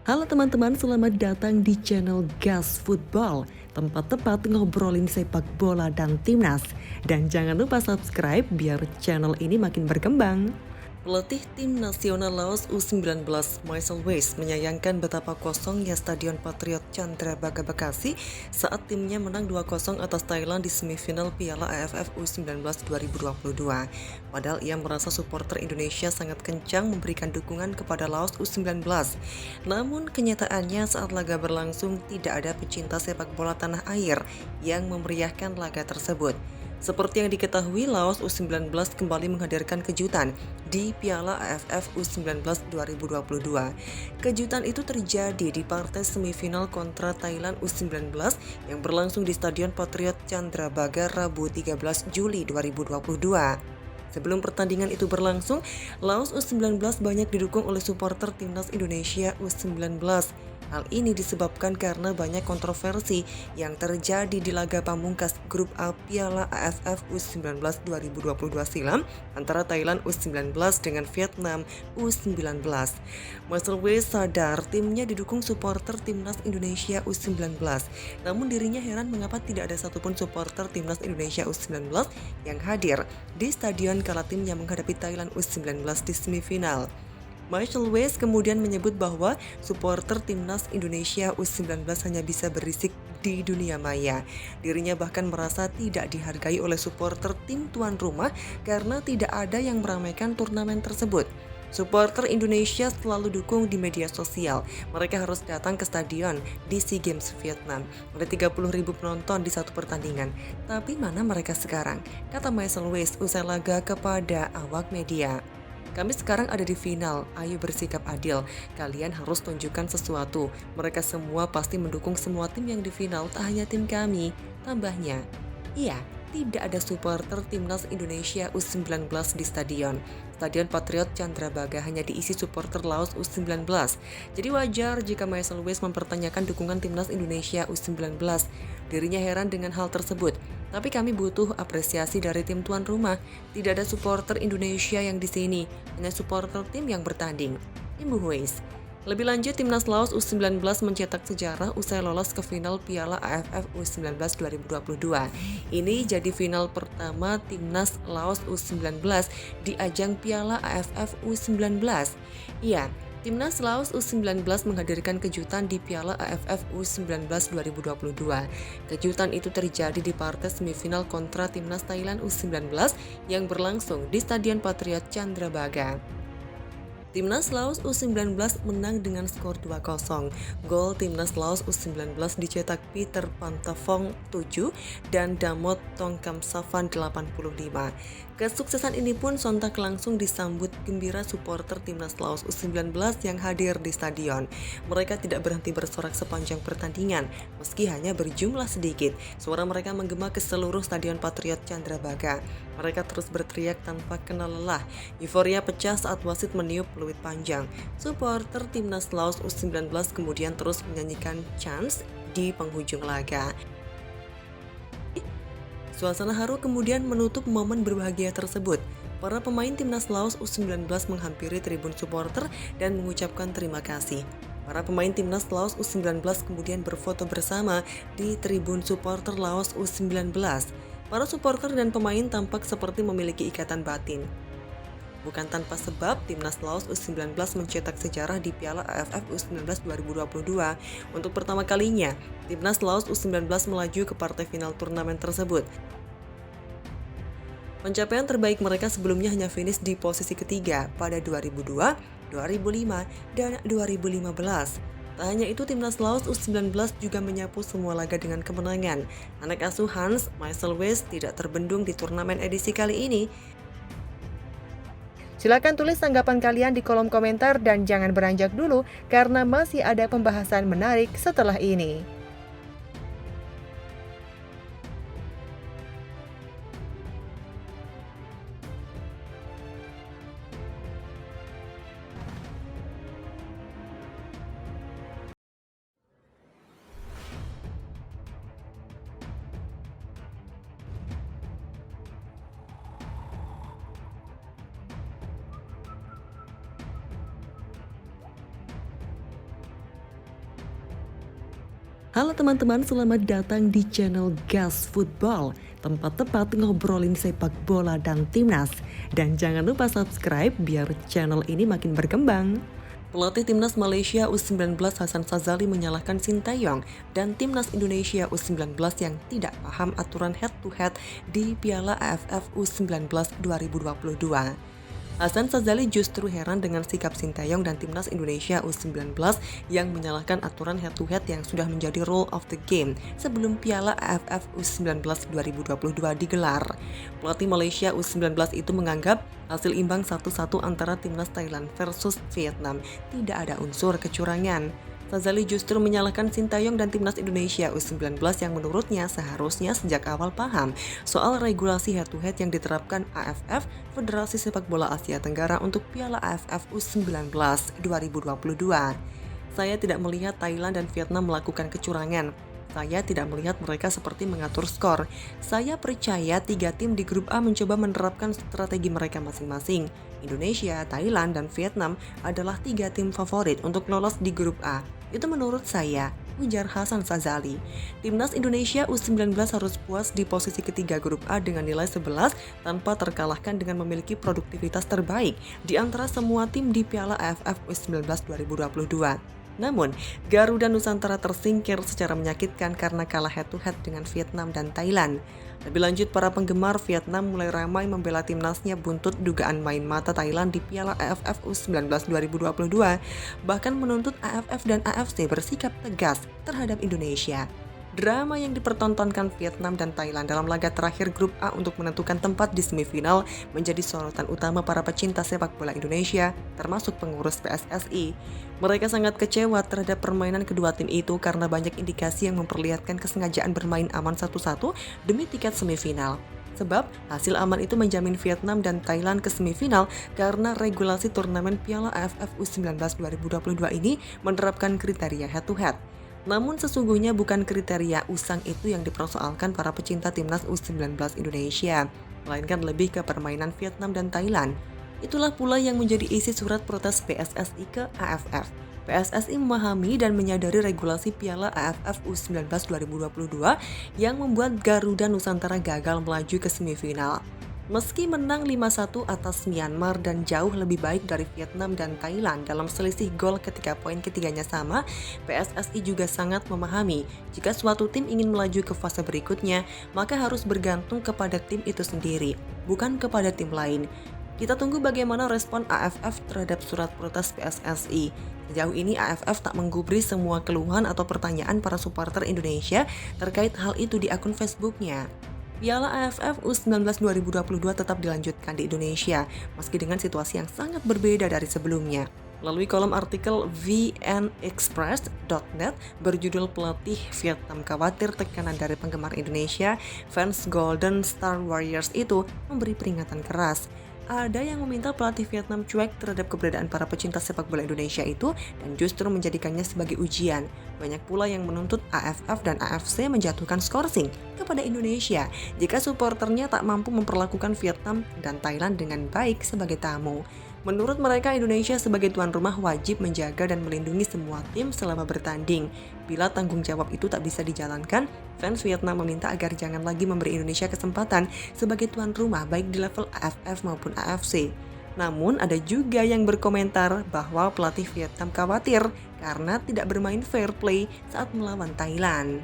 Halo teman-teman, selamat datang di channel Gas Football, tempat tepat ngobrolin sepak bola dan timnas. Dan jangan lupa subscribe biar channel ini makin berkembang. Pelatih tim nasional Laos U19 Marcel Weiss menyayangkan betapa kosongnya Stadion Patriot Candrabaga Bekasi saat timnya menang 2-0 atas Thailand di semifinal Piala AFF U19 2022. Padahal ia merasa supporter Indonesia sangat kencang memberikan dukungan kepada Laos U19. Namun kenyataannya saat laga berlangsung tidak ada pecinta sepak bola tanah air yang memeriahkan laga tersebut. Seperti yang diketahui, Laos U19 kembali menghadirkan kejutan di Piala AFF U19 2022. Kejutan itu terjadi di partai semifinal kontra Thailand U19 yang berlangsung di Stadion Patriot Candrabaga Rabu 13 Juli 2022. Sebelum pertandingan itu berlangsung, Laos U19 banyak didukung oleh supporter timnas Indonesia U19. Hal ini disebabkan karena banyak kontroversi yang terjadi di laga pamungkas grup A Piala AFF U19 2022 silam antara Thailand U19 dengan Vietnam U19. Marcel Weiss sadar timnya didukung supporter timnas Indonesia U19. Namun dirinya heran mengapa tidak ada satupun supporter timnas Indonesia U19 yang hadir di stadion kala timnya menghadapi Thailand U19 di semifinal. Marcel Weiss kemudian menyebut bahwa supporter timnas Indonesia U19 hanya bisa berisik di dunia maya. Dirinya bahkan merasa tidak dihargai oleh supporter tim tuan rumah karena tidak ada yang meramaikan turnamen tersebut. Supporter Indonesia selalu dukung di media sosial. Mereka harus datang ke stadion di SEA Games Vietnam. Ada 30.000 penonton di satu pertandingan. Tapi mana mereka sekarang? Kata Marcel Weiss usai laga kepada awak media. Kami sekarang ada di final, ayo bersikap adil. Kalian harus tunjukkan sesuatu. Mereka semua pasti mendukung semua tim yang di final, tak hanya tim kami. Tambahnya, iya, tidak ada supporter timnas Indonesia U19 di stadion. Stadion Patriot Candrabaga hanya diisi supporter Laos U19. Jadi wajar jika Marcel Weiss mempertanyakan dukungan timnas Indonesia U19. Dirinya heran dengan hal tersebut. Tapi kami butuh apresiasi dari tim tuan rumah. Tidak ada supporter Indonesia yang di sini, hanya supporter tim yang bertanding. Imbu Weiss. Lebih lanjut, timnas Laos U19 mencetak sejarah usai lolos ke final Piala AFF U19 2022. Ini jadi final pertama timnas Laos U19 di ajang Piala AFF U19. Iya, timnas Laos U19 menghadirkan kejutan di Piala AFF U19 2022. Kejutan itu terjadi di partai semifinal kontra timnas Thailand U19 yang berlangsung di Stadion Patriot Candrabaga. Timnas Laos U19 menang dengan skor 2-0. Gol Timnas Laos U19 dicetak Peter Pantafong 7 dan Damot Tongkamsavan 85. Kesuksesan ini pun sontak langsung disambut gembira supporter Timnas Laos U19 yang hadir di stadion. Mereka tidak berhenti bersorak sepanjang pertandingan, meski hanya berjumlah sedikit. Suara mereka menggema ke seluruh Stadion Patriot Candrabaga. Mereka terus berteriak tanpa kenal lelah. Euforia pecah saat wasit meniup peluit panjang. Supporter Timnas Laos U19 kemudian terus menyanyikan chants di penghujung laga. Suasana haru kemudian menutup momen berbahagia tersebut. Para pemain Timnas Laos U19 menghampiri tribun supporter dan mengucapkan terima kasih. Para pemain Timnas Laos U19 kemudian berfoto bersama di tribun supporter Laos U19. Para supporter dan pemain tampak seperti memiliki ikatan batin. Bukan tanpa sebab, Timnas Laos U19 mencetak sejarah di Piala AFF U19 2022. Untuk pertama kalinya, Timnas Laos U19 melaju ke partai final turnamen tersebut. Pencapaian terbaik mereka sebelumnya hanya finish di posisi ketiga pada 2002, 2005, dan 2015. Tak hanya itu, Timnas Laos U19 juga menyapu semua laga dengan kemenangan. Anak asuh Hans, Marcel Weiss, tidak terbendung di turnamen edisi kali ini. Silakan tulis tanggapan kalian di kolom komentar dan jangan beranjak dulu karena masih ada pembahasan menarik setelah ini. Halo teman-teman, selamat datang di channel Gas Football, tempat tepat ngobrolin sepak bola dan timnas. Dan jangan lupa subscribe biar channel ini makin berkembang. Pelatih timnas Malaysia U19 Hassan Shazali menyalahkan Sintayong dan timnas Indonesia U19 yang tidak paham aturan head-to-head di Piala AFF U19 2022. Hassan Shazali justru heran dengan sikap Sintayong dan timnas Indonesia U19 yang menyalahkan aturan head-to-head yang sudah menjadi rule of the game sebelum Piala AFF U19 2022 digelar. Pelatih Malaysia U19 itu menganggap hasil imbang 1-1 antara timnas Thailand versus Vietnam tidak ada unsur kecurangan. Shazali justru menyalahkan Sintayong dan timnas Indonesia U19 yang menurutnya seharusnya sejak awal paham soal regulasi head-to-head yang diterapkan AFF, Federasi Sepak Bola Asia Tenggara untuk Piala AFF U19 2022. Saya tidak melihat Thailand dan Vietnam melakukan kecurangan. Saya tidak melihat mereka seperti mengatur skor. Saya percaya 3 tim di grup A mencoba menerapkan strategi mereka masing-masing. Indonesia, Thailand, dan Vietnam adalah 3 tim favorit untuk lolos di grup A. Itu menurut saya, ujar Hassan Shazali. Timnas Indonesia U19 harus puas di posisi ketiga grup A dengan nilai 11 tanpa terkalahkan dengan memiliki produktivitas terbaik di antara semua tim di Piala AFF U19 2022. Namun, Garuda Nusantara tersingkir secara menyakitkan karena kalah head-to-head dengan Vietnam dan Thailand. Lebih lanjut, para penggemar Vietnam mulai ramai membela timnasnya buntut dugaan main mata Thailand di Piala AFF U19 2022, bahkan menuntut AFF dan AFC bersikap tegas terhadap Indonesia. Drama yang dipertontonkan Vietnam dan Thailand dalam laga terakhir grup A untuk menentukan tempat di semifinal menjadi sorotan utama para pecinta sepak bola Indonesia, termasuk pengurus PSSI. Mereka sangat kecewa terhadap permainan kedua tim itu karena banyak indikasi yang memperlihatkan kesengajaan bermain aman 1-1 demi tiket semifinal. Sebab hasil aman itu menjamin Vietnam dan Thailand ke semifinal karena regulasi turnamen Piala AFF U19 2022 ini menerapkan kriteria head-to-head. Namun sesungguhnya bukan kriteria usang itu yang dipersoalkan para pecinta timnas U19 Indonesia, melainkan lebih ke permainan Vietnam dan Thailand. Itulah pula yang menjadi isi surat protes PSSI ke AFF. PSSI memahami dan menyadari regulasi Piala AFF U19 2022 yang membuat Garuda Nusantara gagal melaju ke semifinal. Meski menang 5-1 atas Myanmar dan jauh lebih baik dari Vietnam dan Thailand dalam selisih gol ketika poin ketiganya sama, PSSI juga sangat memahami jika suatu tim ingin melaju ke fase berikutnya, maka harus bergantung kepada tim itu sendiri, bukan kepada tim lain. Kita tunggu bagaimana respon AFF terhadap surat protes PSSI. Sejauh ini AFF tak menggubris semua keluhan atau pertanyaan para supporter Indonesia terkait hal itu di akun Facebooknya. Piala AFF U19 2022 tetap dilanjutkan di Indonesia, meski dengan situasi yang sangat berbeda dari sebelumnya. Melalui kolom artikel vnexpress.net berjudul "Pelatih Vietnam Khawatir Tekanan dari Penggemar Indonesia", fans Golden Star Warriors itu memberi peringatan keras. Ada yang meminta pelatih Vietnam cuek terhadap keberadaan para pecinta sepak bola Indonesia itu dan justru menjadikannya sebagai ujian. Banyak pula yang menuntut AFF dan AFC menjatuhkan skorsing kepada Indonesia jika supporternya tak mampu memperlakukan Vietnam dan Thailand dengan baik sebagai tamu. Menurut mereka, Indonesia sebagai tuan rumah wajib menjaga dan melindungi semua tim selama bertanding. Bila tanggung jawab itu tak bisa dijalankan, fans Vietnam meminta agar jangan lagi memberi Indonesia kesempatan sebagai tuan rumah baik di level AFF maupun AFC. Namun ada juga yang berkomentar bahwa pelatih Vietnam khawatir karena tidak bermain fair play saat melawan Thailand.